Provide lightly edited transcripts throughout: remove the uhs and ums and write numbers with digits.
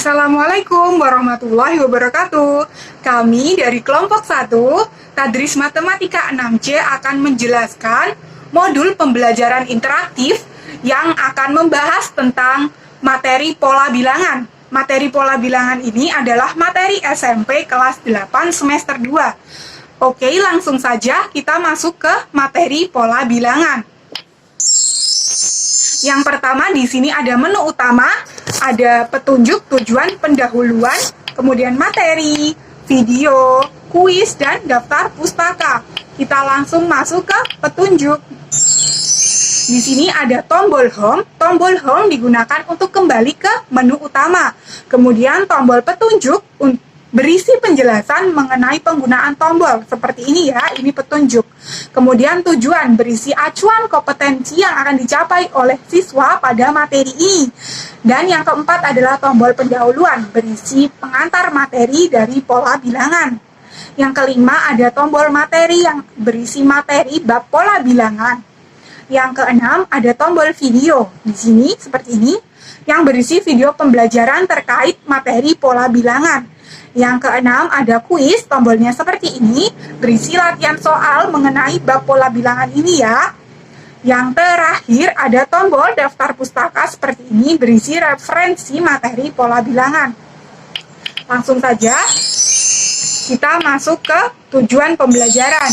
Assalamualaikum warahmatullahi wabarakatuh. Kami dari kelompok 1, Tadris Matematika 6C akan menjelaskan modul pembelajaran interaktif yang akan membahas tentang materi pola bilangan. Materi pola bilangan ini adalah materi SMP kelas 8 semester 2. Oke, langsung saja kita masuk ke materi pola bilangan. Yang pertama di sini ada menu utama, ada petunjuk, tujuan, pendahuluan, kemudian materi, video, kuis, dan daftar pustaka. Kita langsung masuk ke petunjuk. Di sini ada tombol home. Tombol home digunakan untuk kembali ke menu utama. Kemudian tombol petunjuk berisi penjelasan mengenai penggunaan tombol. Seperti ini ya, ini petunjuk. Kemudian tujuan berisi acuan kompetensi yang akan dicapai oleh siswa pada materi ini. Dan yang keempat adalah tombol pendahuluan berisi pengantar materi dari pola bilangan. Yang kelima ada tombol materi yang berisi materi bab pola bilangan. Yang keenam ada tombol video. Di sini seperti ini yang berisi video pembelajaran terkait materi pola bilangan. Yang keenam ada kuis, tombolnya seperti ini, berisi latihan soal mengenai bab pola bilangan ini ya. Yang terakhir ada tombol daftar pustaka seperti ini, berisi referensi materi pola bilangan. Langsung saja kita masuk ke tujuan pembelajaran.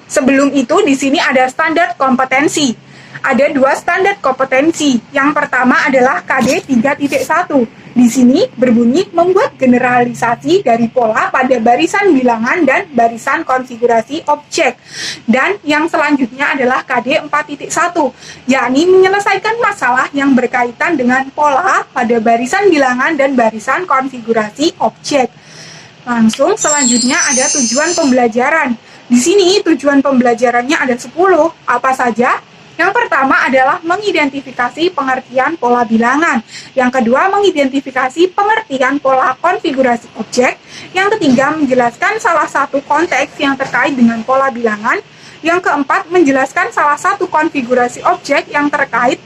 Sebelum itu di sini ada standar kompetensi. Ada dua standar kompetensi. Yang pertama adalah KD 3.1. Di sini berbunyi membuat generalisasi dari pola pada barisan bilangan dan barisan konfigurasi objek. Dan yang selanjutnya adalah KD 4.1, yakni menyelesaikan masalah yang berkaitan dengan pola pada barisan bilangan dan barisan konfigurasi objek. Langsung selanjutnya ada tujuan pembelajaran. Di sini tujuan pembelajarannya ada 10. Apa saja? Yang pertama adalah mengidentifikasi pengertian pola bilangan. Yang kedua, mengidentifikasi pengertian pola konfigurasi objek. Yang ketiga, menjelaskan salah satu konteks yang terkait dengan pola bilangan. Yang keempat, menjelaskan salah satu konfigurasi objek yang terkait.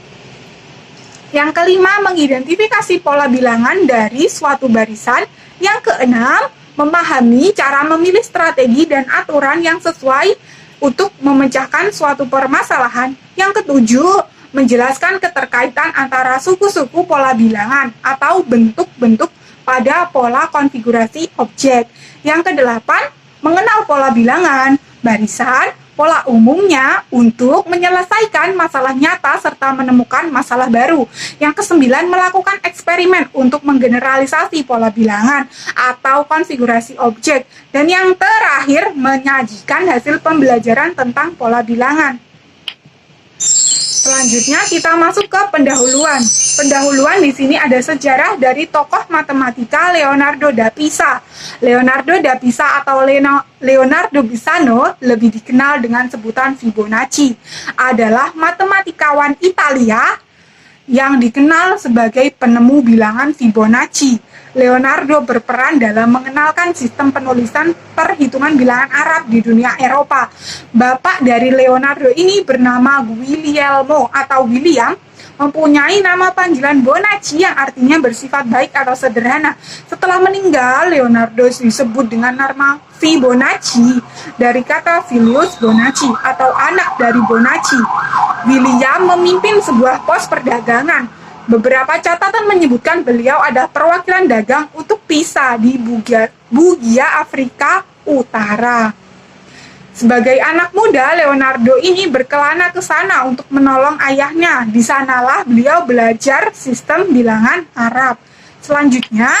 Yang kelima, mengidentifikasi pola bilangan dari suatu barisan. Yang keenam, memahami cara memilih strategi dan aturan yang sesuai untuk memecahkan suatu permasalahan. Yang ketujuh, menjelaskan keterkaitan antara suku-suku pola bilangan atau bentuk-bentuk pada pola konfigurasi objek. Yang kedelapan, mengenal pola bilangan, barisan, pola umumnya untuk menyelesaikan masalah nyata serta menemukan masalah baru. Yang kesembilan, melakukan eksperimen untuk menggeneralisasi pola bilangan atau konfigurasi objek. Dan yang terakhir, menyajikan hasil pembelajaran tentang pola bilangan. Selanjutnya kita masuk ke pendahuluan. Pendahuluan di sini ada sejarah dari tokoh matematika Leonardo da Pisa. Leonardo da Pisa atau Leonardo Pisano, lebih dikenal dengan sebutan Fibonacci, adalah matematikawan Italia yang dikenal sebagai penemu bilangan Fibonacci. Leonardo berperan dalam mengenalkan sistem penulisan perhitungan bilangan Arab di dunia Eropa. Bapak dari Leonardo ini bernama Guglielmo atau William, mempunyai nama panggilan Bonacci yang artinya bersifat baik atau sederhana. Setelah meninggal, Leonardo disebut dengan nama Fibonacci dari kata Filius Bonacci atau anak dari Bonacci. William memimpin sebuah pos perdagangan. Beberapa catatan menyebutkan beliau adalah perwakilan dagang untuk Pisa di Bugia, Afrika Utara. Sebagai anak muda, Leonardo ini berkelana ke sana untuk menolong ayahnya. Di sanalah beliau belajar sistem bilangan Arab. Selanjutnya,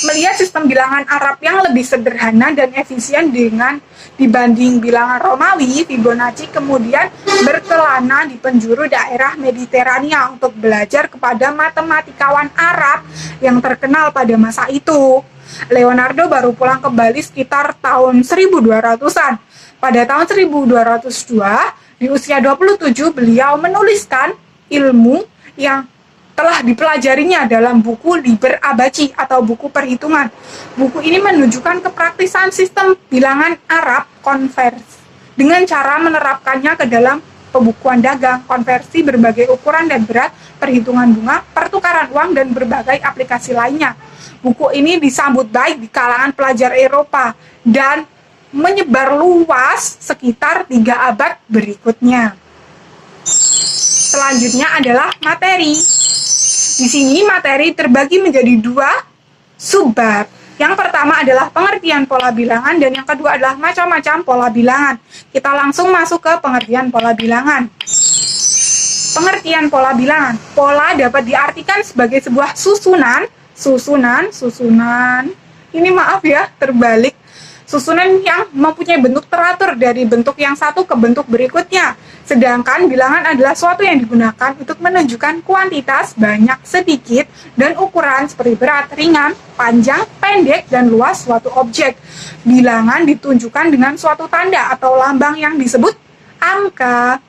melihat sistem bilangan Arab yang lebih sederhana dan efisien dibanding bilangan Romawi, Fibonacci kemudian berkelana di penjuru daerah Mediterania untuk belajar kepada matematikawan Arab yang terkenal pada masa itu. Leonardo baru pulang ke Bali sekitar tahun 1200-an. Pada tahun 1202, di usia 27, beliau menuliskan ilmu yang telah dipelajarinya dalam buku Liber Abaci atau buku perhitungan. Buku ini menunjukkan kepraktisan sistem bilangan Arab konversi dengan cara menerapkannya ke dalam pembukuan dagang, konversi berbagai ukuran dan berat, perhitungan bunga, pertukaran pertukaran uang, dan berbagai aplikasi lainnya. Buku ini disambut baik di kalangan pelajar Eropa dan menyebar luas sekitar 3 abad berikutnya. Selanjutnya adalah materi. Di sini materi terbagi menjadi 2 subbab. Yang pertama adalah pengertian pola bilangan dan yang kedua adalah macam-macam pola bilangan. Kita langsung masuk ke pengertian pola bilangan. Pengertian pola bilangan. Pola dapat diartikan sebagai sebuah susunan. Ini maaf ya, terbalik. Susunan yang mempunyai bentuk teratur dari bentuk yang satu ke bentuk berikutnya. Sedangkan bilangan adalah suatu yang digunakan untuk menunjukkan kuantitas, banyak, sedikit, dan ukuran seperti berat, ringan, panjang, pendek, dan luas suatu objek. Bilangan ditunjukkan dengan suatu tanda atau lambang yang disebut angka.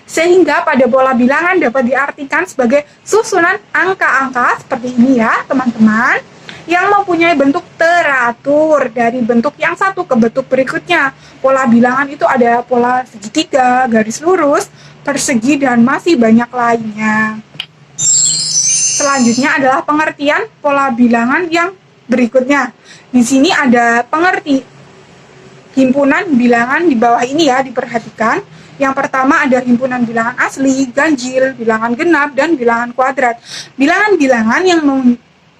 Sehingga pada pola bilangan dapat diartikan sebagai susunan angka-angka seperti ini ya teman-teman, yang mempunyai bentuk teratur dari bentuk yang satu ke bentuk berikutnya. Pola bilangan itu ada pola segitiga, garis lurus, persegi, dan masih banyak lainnya. Selanjutnya adalah pengertian pola bilangan yang berikutnya. Di sini ada pengerti himpunan bilangan di bawah ini ya, diperhatikan. Yang pertama ada himpunan bilangan asli, ganjil, bilangan genap, dan bilangan kuadrat. Bilangan-bilangan yang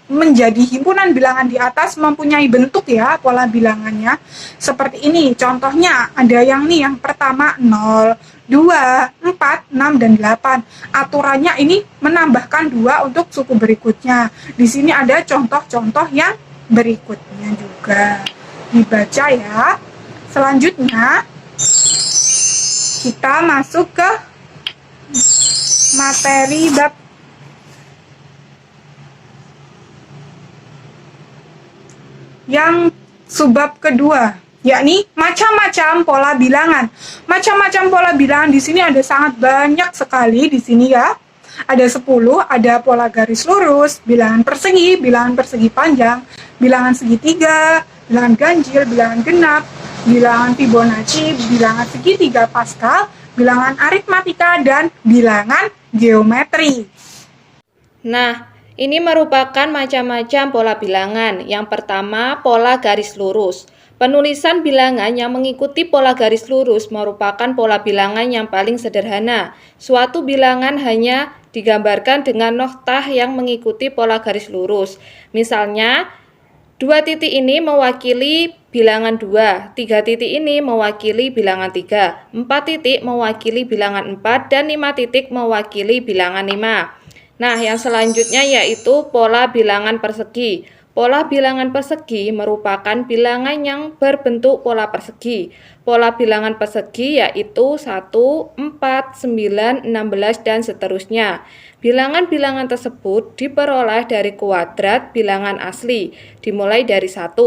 menjadi himpunan bilangan di atas mempunyai bentuk ya pola bilangannya seperti ini. Contohnya ada yang pertama 0, 2, 4, 6, dan 8. Aturannya ini menambahkan 2 untuk suku berikutnya. Di sini ada contoh-contoh yang berikutnya juga. Dibaca ya. Selanjutnya kita masuk ke materi bab yang subbab kedua, yakni macam-macam pola bilangan. Macam-macam pola bilangan di sini ada sangat banyak sekali di sini ya. Ada 10, ada pola garis lurus, bilangan persegi panjang, bilangan segitiga, bilangan ganjil, bilangan genap, bilangan Fibonacci, bilangan segitiga Pascal, bilangan aritmatika, dan bilangan geometri. Nah, ini merupakan macam-macam pola bilangan. Yang pertama, pola garis lurus. Penulisan bilangan yang mengikuti pola garis lurus merupakan pola bilangan yang paling sederhana. Suatu bilangan hanya digambarkan dengan noktah yang mengikuti pola garis lurus. Misalnya, 2 titik ini mewakili bilangan 2, 3 titik ini mewakili bilangan 3, 4 titik mewakili bilangan 4, dan 5 titik mewakili bilangan 5. Nah, yang selanjutnya yaitu pola bilangan persegi. Pola bilangan persegi merupakan bilangan yang berbentuk pola persegi. Pola bilangan persegi yaitu 1, 4, 9, 16, dan seterusnya. Bilangan-bilangan tersebut diperoleh dari kuadrat bilangan asli, dimulai dari 1.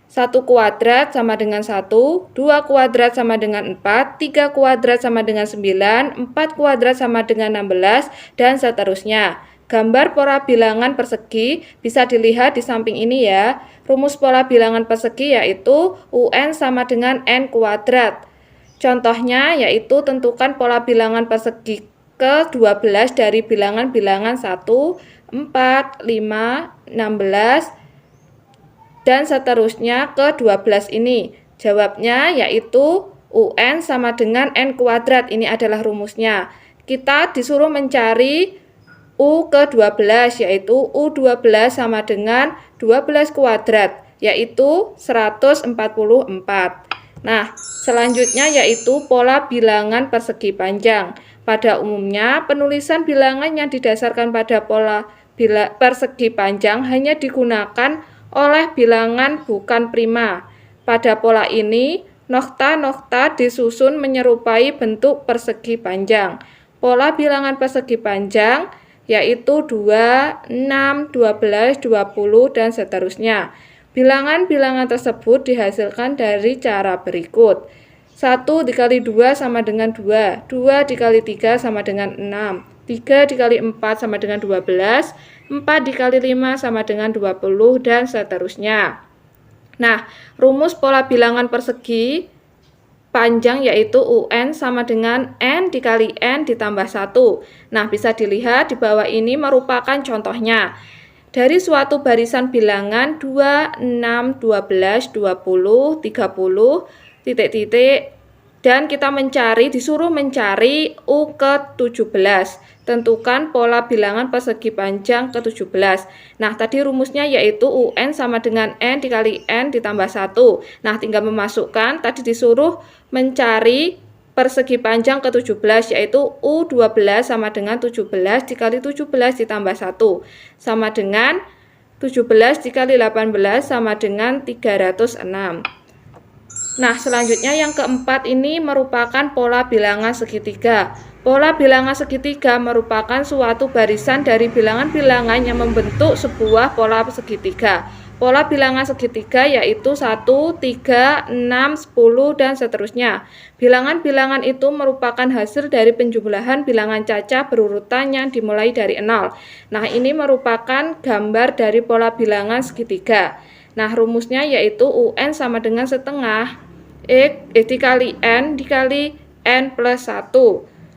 1 kuadrat sama dengan 1, 2 kuadrat sama dengan 4, 3 kuadrat sama dengan 9, 4 kuadrat sama dengan 16, dan seterusnya. Gambar pola bilangan persegi bisa dilihat di samping ini ya. Rumus pola bilangan persegi yaitu UN sama dengan N kuadrat. Contohnya yaitu tentukan pola bilangan persegi ke-12 dari bilangan-bilangan 1, 4, 5, 16, dan seterusnya ke 12 ini. Jawabnya yaitu UN sama dengan N kuadrat. Ini adalah rumusnya. Kita disuruh mencari U ke-12 yaitu U12 sama dengan 12 kuadrat yaitu 144. Nah, selanjutnya yaitu pola bilangan persegi panjang. Pada umumnya penulisan bilangan yang didasarkan pada pola persegi panjang hanya digunakan oleh bilangan bukan prima. Pada pola ini, nokta-nokta disusun menyerupai bentuk persegi panjang. Pola bilangan persegi panjang yaitu 2, 6, 12, 20, dan seterusnya. Bilangan-bilangan tersebut dihasilkan dari cara berikut. 1 dikali 2 sama dengan 2, 2 dikali 3 sama dengan 6, 3 dikali 4 sama dengan 12, 4 dikali 5 sama dengan 20, dan seterusnya. Nah, rumus pola bilangan persegi panjang yaitu UN sama dengan N dikali N ditambah 1. Nah, bisa dilihat di bawah ini merupakan contohnya. Dari suatu barisan bilangan 2, 6, 12, 20, 30, titik-titik, dan kita disuruh mencari U ke-17. Tentukan pola bilangan persegi panjang ke-17. Nah, tadi rumusnya yaitu UN sama dengan N dikali N ditambah 1. Nah, tinggal memasukkan, tadi disuruh mencari persegi panjang ke-17 yaitu U12 sama dengan 17 dikali 17 ditambah 1 sama dengan 17 dikali 18 sama dengan 306. Nah, selanjutnya yang keempat ini merupakan pola bilangan segitiga. Pola bilangan segitiga merupakan suatu barisan dari bilangan-bilangan yang membentuk sebuah pola segitiga. Pola bilangan segitiga yaitu 1, 3, 6, 10, dan seterusnya. Bilangan-bilangan itu merupakan hasil dari penjumlahan bilangan cacah berurutan yang dimulai dari 0. Nah, ini merupakan gambar dari pola bilangan segitiga. Nah, rumusnya yaitu UN sama dengan setengah dikali N dikali N plus 1.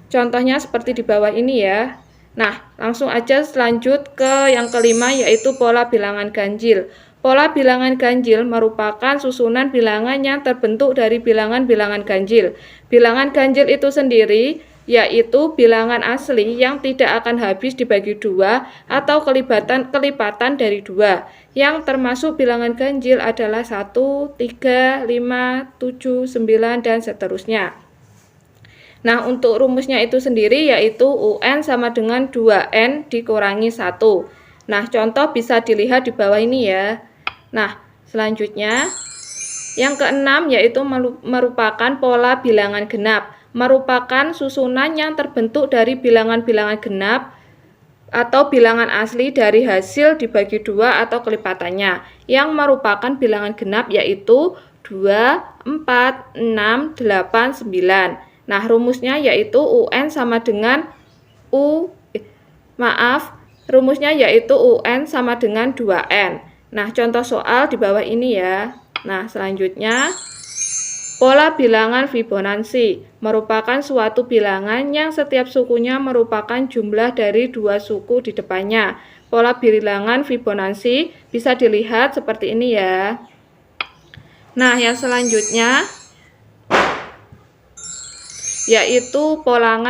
Contohnya seperti di bawah ini ya. Nah, langsung aja lanjut ke yang kelima yaitu pola bilangan ganjil. Pola bilangan ganjil merupakan susunan bilangan yang terbentuk dari bilangan-bilangan ganjil. Bilangan ganjil itu sendiri yaitu bilangan asli yang tidak akan habis dibagi 2 atau kelipatan dari 2. Yang termasuk bilangan ganjil adalah 1, 3, 5, 7, 9, dan seterusnya. Nah, untuk rumusnya itu sendiri yaitu UN sama dengan 2N dikurangi 1. Nah, contoh bisa dilihat di bawah ini ya. Nah, selanjutnya yang keenam yaitu merupakan pola bilangan genap. Merupakan susunan yang terbentuk dari bilangan-bilangan genap atau bilangan asli dari hasil dibagi 2 atau kelipatannya. Yang merupakan bilangan genap yaitu 2, 4, 6, 8, 9. Nah, rumusnya yaitu UN sama dengan rumusnya yaitu UN sama dengan 2N. Nah, contoh soal di bawah ini ya. Nah, selanjutnya pola bilangan Fibonacci merupakan suatu bilangan yang setiap sukunya merupakan jumlah dari 2 suku di depannya. Pola bilangan Fibonacci bisa dilihat seperti ini ya. Nah, yang selanjutnya yaitu pola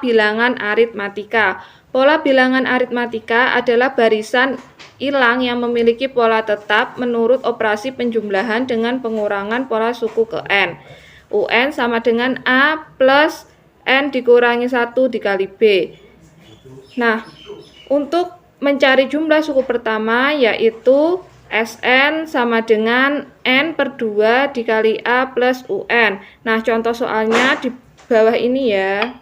bilangan aritmatika. Pola bilangan aritmatika adalah barisan ilang yang memiliki pola tetap menurut operasi penjumlahan dengan pengurangan pola suku ke N. UN sama dengan A plus N dikurangi 1 dikali B. Nah, untuk mencari jumlah suku pertama yaitu SN sama dengan N per 2 dikali A plus UN. Nah, contoh soalnya di bawah ini ya.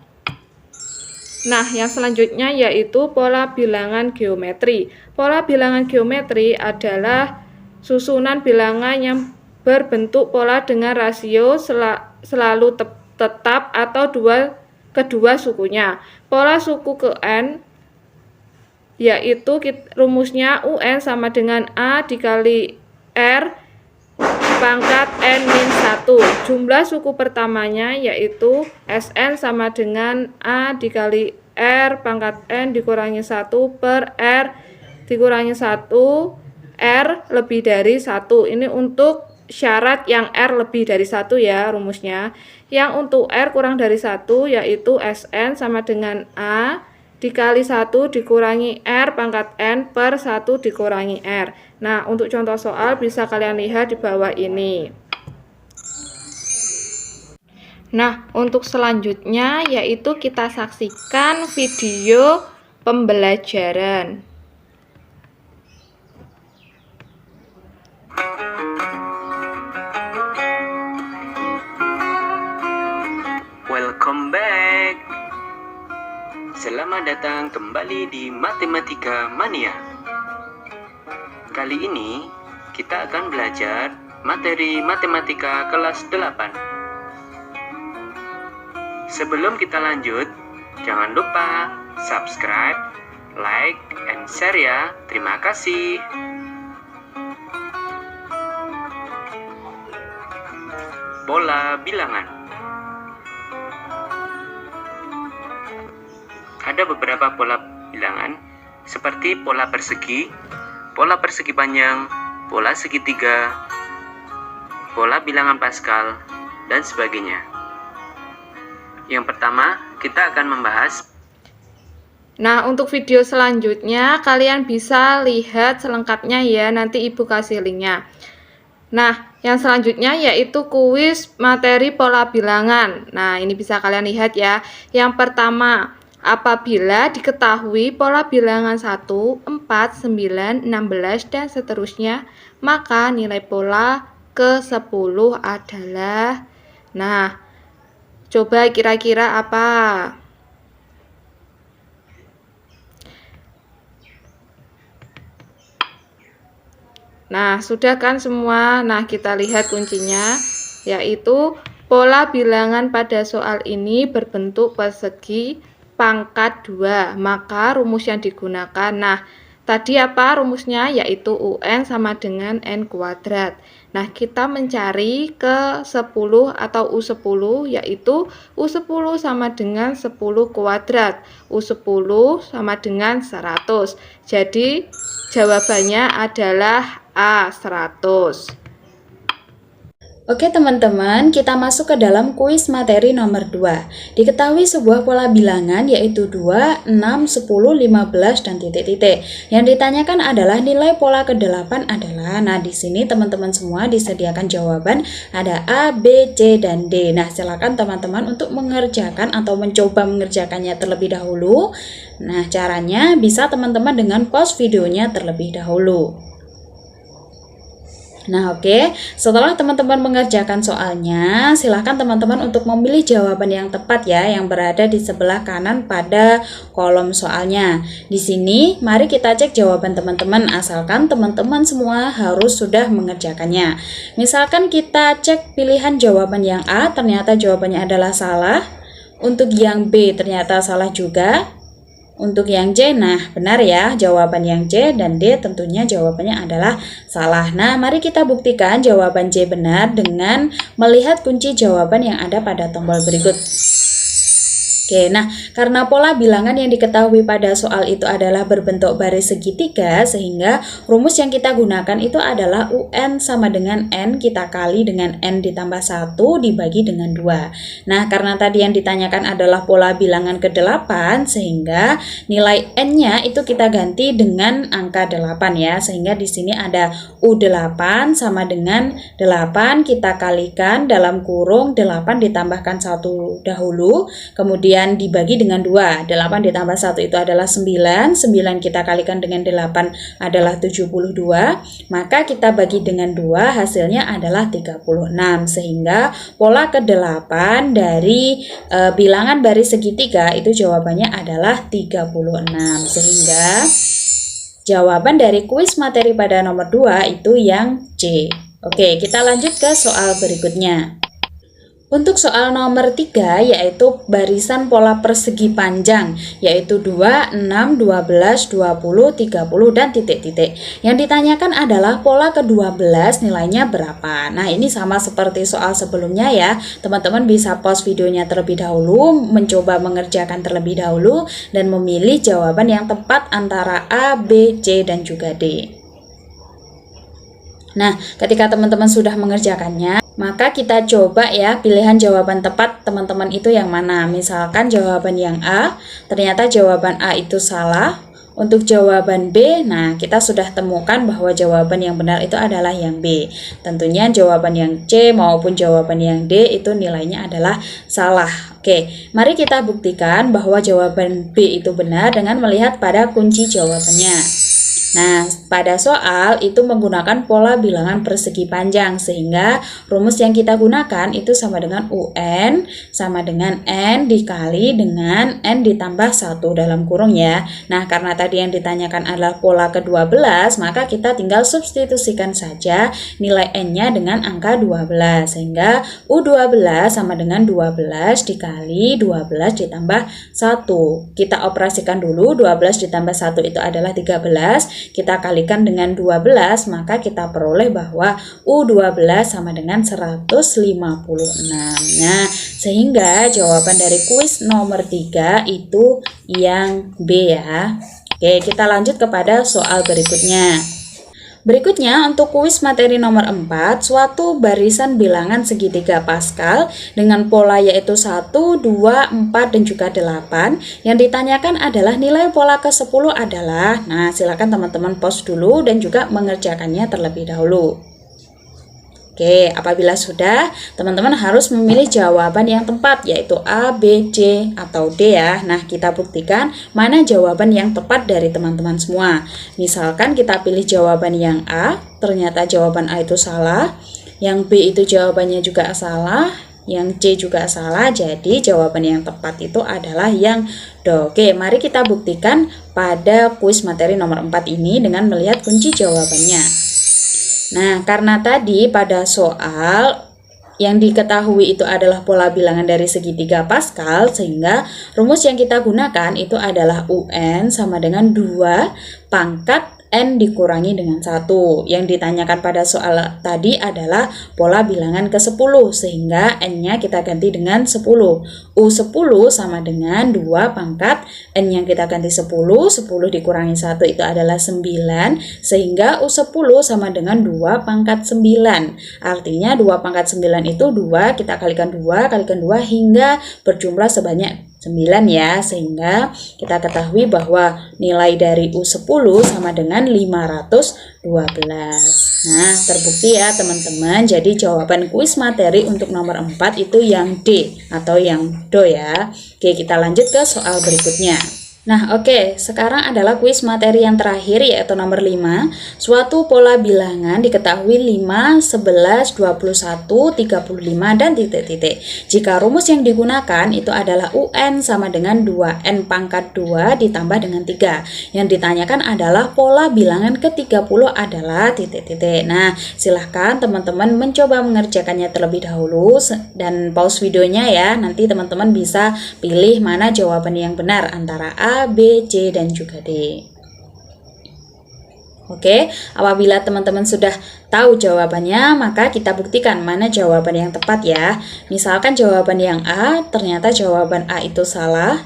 Nah, yang selanjutnya yaitu pola bilangan geometri. Pola bilangan geometri adalah susunan bilangan yang berbentuk pola dengan rasio selalu tetap atau kedua sukunya. Pola suku ke N yaitu rumusnya UN sama dengan A dikali R pangkat N-1. Jumlah suku pertamanya yaitu SN sama dengan A dikali R pangkat N dikurangi 1 per R dikurangi 1 R lebih dari 1. Ini untuk syarat yang R lebih dari 1 ya rumusnya. Yang untuk R kurang dari 1 yaitu SN sama dengan A dikali 1 dikurangi R pangkat N per 1 dikurangi R. Nah, untuk contoh soal bisa kalian lihat di bawah ini. Nah, untuk selanjutnya yaitu kita saksikan video pembelajaran. Welcome back. Selamat datang kembali di Matematika Mania. Kali ini kita akan belajar materi matematika kelas 8. Sebelum kita lanjut, jangan lupa subscribe, like, and share ya. Terima kasih. pola bilangan. Ada beberapa pola bilangan seperti pola persegi panjang, pola segitiga, pola bilangan Pascal, dan sebagainya. Yang pertama, kita akan membahas. Nah, untuk video selanjutnya kalian bisa lihat selengkapnya ya, nanti Ibu kasih linknya. Nah, yang selanjutnya yaitu kuis materi pola bilangan. Nah, ini bisa kalian lihat ya. Yang pertama, apabila diketahui pola bilangan 1, 4, 9, 16, dan seterusnya, maka nilai pola ke-10 adalah, nah, coba kira-kira apa? Nah, sudah kan semua? Nah, kita lihat kuncinya, yaitu pola bilangan pada soal ini berbentuk persegi pangkat 2. Maka rumus yang digunakan, nah, tadi apa rumusnya? Yaitu UN sama dengan N kuadrat. Nah, kita mencari ke 10 atau U10, yaitu U10 sama dengan 10 kuadrat. U10 sama dengan 100. Jadi, jawabannya adalah A, 100. Oke teman-teman, kita masuk ke dalam kuis materi nomor 2. Diketahui sebuah pola bilangan yaitu 2, 6, 10, 15, dan titik-titik. Yang ditanyakan adalah nilai pola ke-8 adalah, nah di sini teman-teman semua disediakan jawaban ada A, B, C, dan D. Nah silakan teman-teman untuk mengerjakan atau mencoba mengerjakannya terlebih dahulu. Nah caranya bisa teman-teman dengan pause videonya terlebih dahulu. Nah oke, setelah teman-teman mengerjakan soalnya, silahkan teman-teman untuk memilih jawaban yang tepat ya, yang berada di sebelah kanan pada kolom soalnya. Di sini, mari kita cek jawaban teman-teman, asalkan teman-teman semua harus sudah mengerjakannya. Misalkan kita cek pilihan jawaban yang A, ternyata jawabannya adalah salah. Untuk yang B, ternyata salah juga. Untuk yang C, nah benar ya, jawaban yang C, dan D tentunya jawabannya adalah salah. Nah, mari kita buktikan jawaban C benar dengan melihat kunci jawaban yang ada pada tombol berikut. Oke, nah karena pola bilangan yang diketahui pada soal itu adalah berbentuk baris segitiga, sehingga rumus yang kita gunakan itu adalah UN sama dengan N kita kali dengan N ditambah 1 dibagi dengan 2. Nah, karena tadi yang ditanyakan adalah pola bilangan ke-8, sehingga nilai N-nya itu kita ganti dengan angka 8 ya, sehingga di sini ada U8 sama dengan 8 kita kalikan dalam kurung 8 ditambahkan 1 dahulu, kemudian dibagi dengan 2. 8 ditambah 1 itu adalah 9. 9 kita kalikan dengan 8 adalah 72. Maka kita bagi dengan 2, hasilnya adalah 36. Sehingga pola ke-8 dari bilangan baris segitiga itu jawabannya adalah 36. Sehingga jawaban dari kuis materi pada nomor 2 itu yang C. Oke, kita lanjut ke soal berikutnya. Untuk soal nomor 3 yaitu barisan pola persegi panjang, yaitu 2, 6, 12, 20, 30, dan titik-titik. Yang ditanyakan adalah pola ke-12 nilainya berapa. Nah ini sama seperti soal sebelumnya ya, teman-teman bisa pause videonya terlebih dahulu, mencoba mengerjakan terlebih dahulu, dan memilih jawaban yang tepat antara A, B, C, dan juga D. Nah, ketika teman-teman sudah mengerjakannya, maka kita coba ya pilihan jawaban tepat teman-teman itu yang mana. Misalkan jawaban yang A, ternyata jawaban A itu salah. Untuk jawaban B, nah kita sudah temukan bahwa jawaban yang benar itu adalah yang B. Tentunya jawaban yang C maupun jawaban yang D itu nilainya adalah salah. Oke, mari kita buktikan bahwa jawaban B itu benar dengan melihat pada kunci jawabannya. Nah, pada soal itu menggunakan pola bilangan persegi panjang, sehingga rumus yang kita gunakan itu sama dengan UN sama dengan N dikali dengan N ditambah 1 dalam kurung ya. Nah, karena tadi yang ditanyakan adalah pola ke-12, maka kita tinggal substitusikan saja nilai N-nya dengan angka 12, sehingga U12 sama dengan 12 dikali 12 ditambah 1. Kita operasikan dulu, 12 ditambah 1 itu adalah 13. kita kalikan dengan 12, maka kita peroleh bahwa U12 sama dengan 156. Nah, sehingga jawaban dari kuis nomor 3 itu yang B ya. Oke, kita lanjut kepada soal berikutnya. Berikutnya untuk kuis materi nomor 4, suatu barisan bilangan segitiga Pascal dengan pola yaitu 1, 2, 4, dan juga 8. Yang ditanyakan adalah nilai pola ke-10 adalah, nah silakan teman-teman pause dulu dan juga mengerjakannya terlebih dahulu. Oke, apabila sudah, teman-teman harus memilih jawaban yang tepat, yaitu A, B, C, atau D ya. Nah, kita buktikan mana jawaban yang tepat dari teman-teman semua. Misalkan kita pilih jawaban yang A, ternyata jawaban A itu salah. Yang B itu jawabannya juga salah. Yang C juga salah, jadi jawaban yang tepat itu adalah yang D. Oke, mari kita buktikan pada kuis materi nomor 4 ini dengan melihat kunci jawabannya. Nah, karena tadi pada soal yang diketahui itu adalah pola bilangan dari segitiga Pascal, sehingga rumus yang kita gunakan itu adalah UN sama dengan 2 pangkat N dikurangi dengan 1. Yang ditanyakan pada soal tadi adalah pola bilangan ke-10, sehingga N-nya kita ganti dengan 10. U10 sama dengan 2 pangkat N yang kita ganti 10, 10 dikurangi 1 itu adalah 9, sehingga U10 sama dengan 2 pangkat 9. Artinya 2 pangkat 9 itu 2, kita kalikan 2 hingga berjumlah sebanyak 9 ya, sehingga kita ketahui bahwa nilai dari U10 sama dengan 512. Nah, terbukti ya teman-teman. Jadi jawaban kuis materi untuk nomor 4 itu yang D atau yang Do ya. Oke, kita lanjut ke soal berikutnya. Nah, oke, sekarang adalah kuis materi yang terakhir yaitu nomor 5. Suatu pola bilangan diketahui 5, 11, 21, 35, dan titik-titik. Jika rumus yang digunakan itu adalah UN sama dengan 2N pangkat 2 ditambah dengan 3. Yang ditanyakan adalah pola bilangan ke-30 adalah titik-titik. Nah, silahkan teman-teman mencoba mengerjakannya terlebih dahulu dan pause videonya ya. Nanti teman-teman bisa pilih mana jawaban yang benar antara A, B, C, dan juga D. Oke, apabila teman-teman sudah tahu jawabannya, maka kita buktikan mana jawaban yang tepat ya. Misalkan jawaban yang A, ternyata jawaban A itu salah.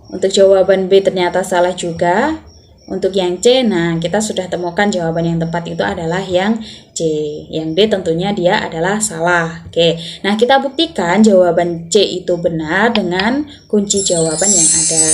Untuk jawaban B ternyata salah juga. Untuk yang C, nah kita sudah temukan jawaban yang tepat itu adalah yang C. Yang D tentunya dia adalah salah. Oke, nah kita buktikan jawaban C itu benar dengan kunci jawaban yang ada.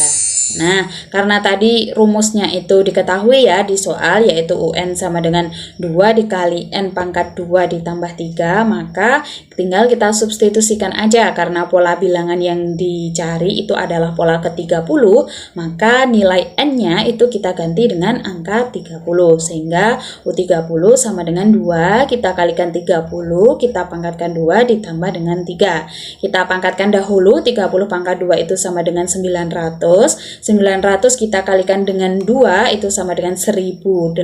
Nah, karena tadi rumusnya itu diketahui ya di soal, yaitu UN sama dengan 2 dikali N pangkat 2 ditambah 3, maka tinggal kita substitusikan aja. Karena pola bilangan yang dicari itu adalah pola ke-30, maka nilai N-nya itu kita ganti dengan angka 30, sehingga U30 sama dengan 2, kita kalikan 30, kita pangkatkan 2 ditambah dengan 3. Kita pangkatkan dahulu, 30 pangkat 2 itu sama dengan 900, 900 kita kalikan dengan 2 itu sama dengan 1800,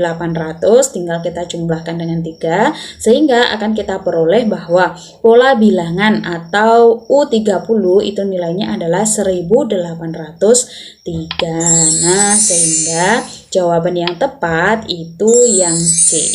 tinggal kita jumlahkan dengan 3, sehingga akan kita peroleh bahwa pola bilangan atau U30 itu nilainya adalah 1803. Nah, sehingga jawaban yang tepat itu yang C.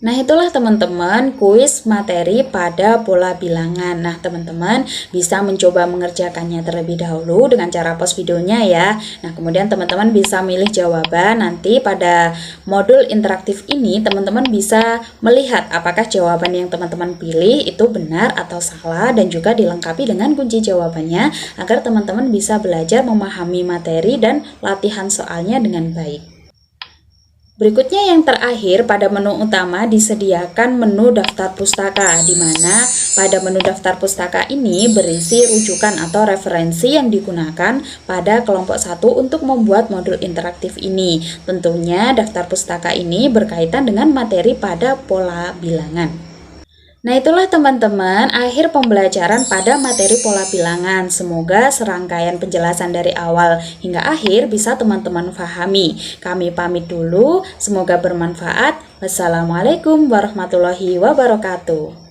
Nah, itulah teman-teman kuis materi pada pola bilangan. Nah, teman-teman bisa mencoba mengerjakannya terlebih dahulu dengan cara pause videonya ya. Nah, kemudian teman-teman bisa milih jawaban. Nanti pada modul interaktif ini teman-teman bisa melihat apakah jawaban yang teman-teman pilih itu benar atau salah, dan juga dilengkapi dengan kunci jawabannya agar teman-teman bisa belajar memahami materi dan latihan soalnya dengan baik. Berikutnya yang terakhir, pada menu utama disediakan menu daftar pustaka, di mana pada menu daftar pustaka ini berisi rujukan atau referensi yang digunakan pada kelompok 1 untuk membuat modul interaktif ini. Tentunya daftar pustaka ini berkaitan dengan materi pada pola bilangan. Nah, itulah teman-teman akhir pembelajaran pada materi pola bilangan. Semoga serangkaian penjelasan dari awal hingga akhir bisa teman-teman pahami. Kami pamit dulu, semoga bermanfaat. Wassalamualaikum warahmatullahi wabarakatuh.